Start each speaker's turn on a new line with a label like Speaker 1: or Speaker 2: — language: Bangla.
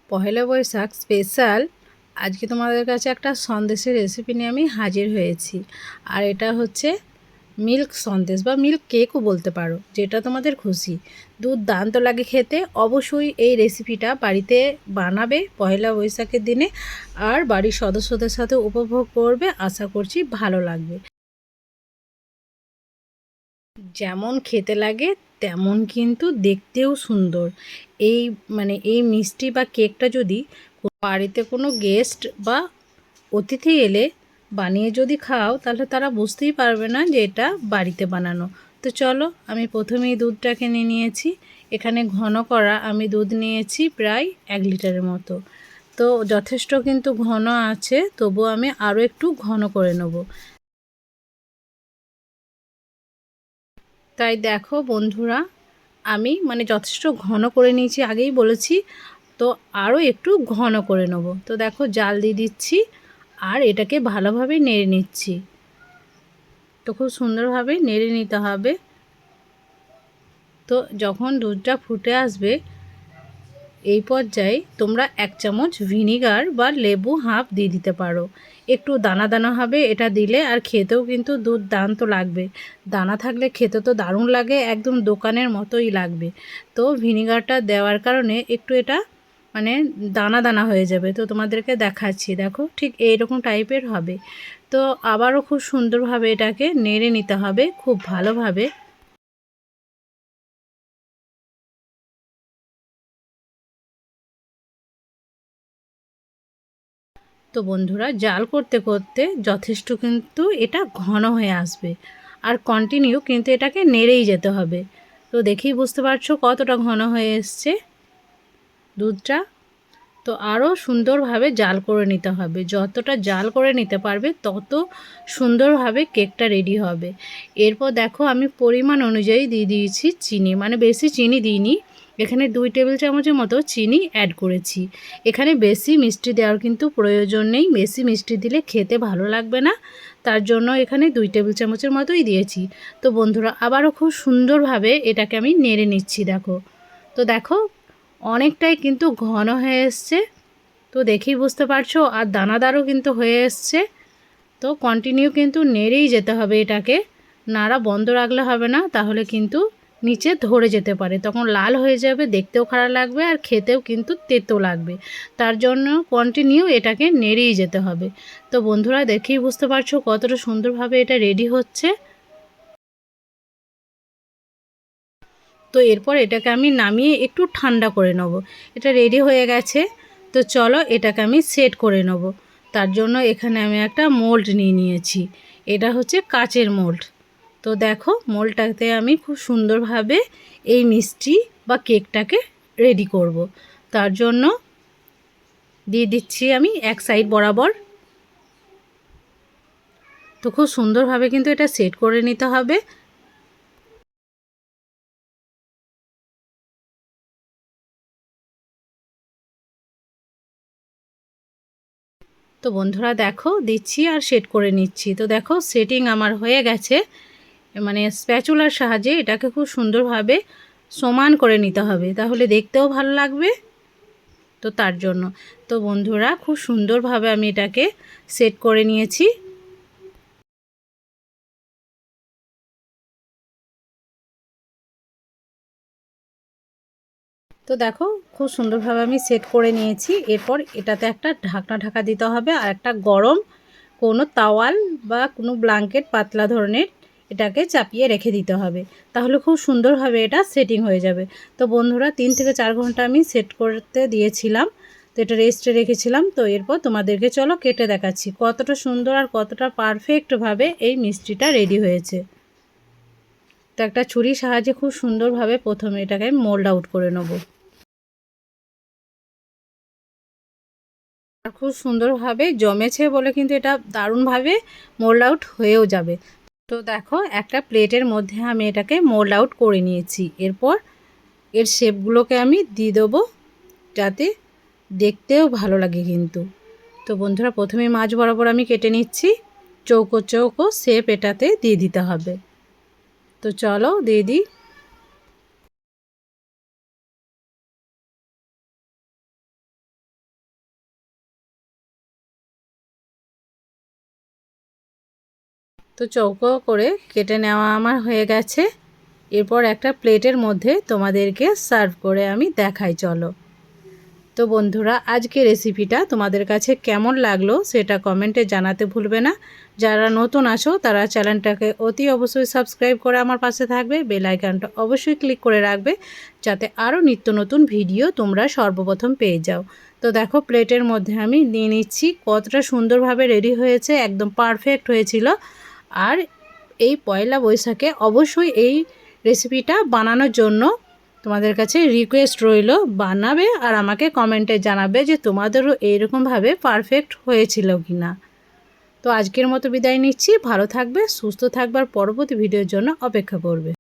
Speaker 1: পহেলা বৈশাখ স্পেশাল আজকে তোমাদের কাছে একটা সন্দেশের রেসিপি নিয়ে আমি হাজির হয়েছি। আর এটা হচ্ছে মিল্ক সন্দেশ বা মিল্ক কেকও বলতে পারো, যেটা তোমাদের খুশি। দুর্দান্ত লাগে খেতে। অবশ্যই এই রেসিপিটা বাড়িতে বানাবে পহেলা বৈশাখের দিনে, আর বাড়ির সদস্যদের সাথে উপভোগ করবে। আশা করছি ভালো লাগবে। যেমন খেতে লাগে তেমন কিন্তু দেখতেও সুন্দর। এই এই মিষ্টি বা কেকটা যদি বাড়িতে কোনো গেস্ট বা অতিথি এলে বানিয়ে যদি খাও, তাহলে তারা বুঝতেই পারবে না যে এটা বাড়িতে বানানো। তো চলো, আমি প্রথমেই দুধটাকে নিয়ে নিয়েছি। এখানে ঘন করা আমি দুধ নিয়েছি প্রায় 1 লিটারের মতো। তো যথেষ্ট কিন্তু ঘন আছে, তবু আমি আরও একটু ঘন করে নেব। তাই দেখো বন্ধুরা, আমি যথেষ্ট ঘন করে নিয়েছি, আগেই বলেছি। তো আরও একটু ঘন করে নেব। তো দেখো, জাল দিয়ে দিচ্ছি আর এটাকে ভালোভাবে নেড়ে নিচ্ছি। তো খুব সুন্দরভাবে নেড়ে নিতে হবে। তো যখন দুধটা ফুটে আসবে, এই পর্যায়ে তোমরা 1 চামচ ভিনিগার বা লেবু হাফ দিয়ে দিতে পারো। একটু দানা দানা হবে এটা দিলে, আর খেতেও কিন্তু দুর্দান্ত লাগবে। দানা থাকলে খেতে তো দারুণ লাগে, একদম দোকানের মতোই লাগবে। তো ভিনিগারটা দেওয়ার কারণে একটু এটা দানা দানা হয়ে যাবে। তো তোমাদেরকে দেখাচ্ছি, দেখো ঠিক এইরকম টাইপের হবে। তো আবারও খুব সুন্দরভাবে এটাকে নেড়ে নিতে হবে খুব ভালোভাবে। তো বন্ধুরা, জাল করতে করতে যথেষ্ট কিন্তু এটা ঘন হয়ে আসবে, আর কন্টিনিউ কিন্তু এটাকে নেড়েই যেতে হবে। তো দেখেই বুঝতে পারছো কতটা ঘন হয়ে এসছে দুধটা। তো আরও সুন্দরভাবে জাল করে নিতে হবে। যতটা জাল করে নিতে পারবে তত সুন্দরভাবে কেকটা রেডি হবে। এরপর দেখো, আমি পরিমাণ অনুযায়ী দিয়ে দিয়েছি চিনি, বেশি চিনি দিইনি। এখানে 2 টেবিল চামচের মতো চিনি অ্যাড করেছি। এখানে বেশি মিষ্টি দেওয়ার কিন্তু প্রয়োজন নেই। বেশি মিষ্টি দিলে খেতে ভালো লাগবে না, তার জন্য এখানে 2 টেবিল চামচের মতোই দিয়েছি। তো বন্ধুরা, আবারও খুব সুন্দরভাবে এটাকে আমি নেড়ে নিচ্ছি। দেখো, তো দেখো অনেকটাই কিন্তু ঘন হয়ে এসছে। তো দেখেই বুঝতে পারছো, আর দানাদারও কিন্তু হয়ে এসছে। তো কন্টিনিউ কিন্তু নেড়েই যেতে হবে এটাকে। নাড়া বন্ধ রাখলে হবে না, তাহলে কিন্তু নিচে ধরে যেতে পারে, তখন লাল হয়ে যাবে, দেখতেও খারাপ লাগবে আর খেতেও কিন্তু তেতো লাগবে। তার জন্য কন্টিনিউ এটাকে নেড়েই যেতে হবে। তো বন্ধুরা, দেখেই বুঝতে পারছো কতটা সুন্দরভাবে এটা রেডি হচ্ছে। তো এরপর এটাকে আমি নামিয়ে একটু ঠান্ডা করে নেব। এটা রেডি হয়ে গেছে। তো চলো, এটাকে আমি সেট করে নেব। তার জন্য এখানে আমি একটা মোল্ড নিয়ে নিয়েছি। এটা হচ্ছে কাচের মোল্ড। তো দেখো, মোল্ডটাতে আমি খুব সুন্দরভাবে এই মিষ্টি বা কেকটাকে রেডি করব। তার জন্য দিয়ে দিচ্ছি আমি 1 সাইড বরাবর। তো খুব সুন্দরভাবে কিন্তু এটা সেট করে নিতে হবে। তো বন্ধুরা দেখো, দিচ্ছি আর সেট করে নিচ্ছি। তো দেখো, সেটিং আমার হয়ে গেছে। স্প্যাচুলার সাহায্যে এটাকে খুব সুন্দরভাবে সমান করে নিতে হবে, তাহলে দেখতেও ভালো লাগবে। তো তার জন্য, তো বন্ধুরা, খুব সুন্দরভাবে আমি এটাকে সেট করে নিয়েছি। তো দেখো, খুব সুন্দরভাবে আমি সেট করে নিয়েছি। এরপর এটাতে একটা ঢাকনা ঢাকা দিতে হবে, আর একটা গরম কোনো তাওয়াল বা কোনো ব্ল্যাঙ্কেট পাতলা ধরনের এটাকে চাপিয়ে রেখে দিতে হবে। তাহলে খুব সুন্দরভাবে এটা সেটিং হয়ে যাবে। তো বন্ধুরা, 3 থেকে 4 ঘন্টা আমি সেট করতে দিয়েছিলাম। তো এটা রেস্টে রেখেছিলাম। তো এরপর তোমাদেরকে চলো কেটে দেখাচ্ছি কতটা সুন্দর আর কতটা পারফেক্টভাবে এই মিষ্টিটা রেডি হয়েছে। তো একটা ছুরির সাহায্যে খুব সুন্দরভাবে প্রথমে এটাকে মোল্ড আউট করে নেব। আর খুব সুন্দরভাবে জমেছে বলে কিন্তু এটা দারুণভাবে মোল্ড আউট হয়েও যাবে। তো দেখো, একটা প্লেটের মধ্যে আমি এটাকে মোল্ড আউট করে নিয়েছি। এরপর এর শেপগুলোকে আমি দিয়ে দেবো, যাতে দেখতেও ভালো লাগে কিন্তু। তো বন্ধুরা, প্রথমে মাছ বরাবর আমি কেটে নিচ্ছি। চৌকো চৌকো শেপ এটাতে দিয়ে দিতে হবে। তো চলো দিয়ে দিই। তো চৌকো করে কেটে নেওয়া আমার হয়ে গেছে। এরপর একটা প্লেটের মধ্যে তোমাদেরকে সার্ভ করে আমি দেখাই, চলো। তো বন্ধুরা, আজকে রেসিপিটা তোমাদের কাছে কেমন লাগলো সেটা কমেন্টে জানাতে ভুলবে না। যারা নতুন আছো তারা চ্যানেলটাকে অতি অবশ্যই সাবস্ক্রাইব করে আমার পাশে থাকবে, বেল আইকনটা অবশ্যই ক্লিক করে রাখবে, যাতে আরও নিত্য নতুন ভিডিও তোমরা সর্বপ্রথম পেয়ে যাও। তো দেখো, প্লেটের মধ্যে আমি নিয়ে নিচ্ছি। কতটা সুন্দরভাবে রেডি হয়েছে, একদম পারফেক্ট হয়েছিল। আর এই পয়লা বৈশাখে অবশ্যই এই রেসিপিটা বানানোর জন্য তোমাদের কাছে রিকোয়েস্ট রইল, বানাবে আর আমাকে কমেন্টে জানাবে যে তোমাদেরও এইরকমভাবে পারফেক্ট হয়েছিল কি না। তো আজকের মতো বিদায় নিচ্ছি। ভালো থাকবে, সুস্থ থাকবে, আর পরবর্তী ভিডিওর জন্য অপেক্ষা করবে।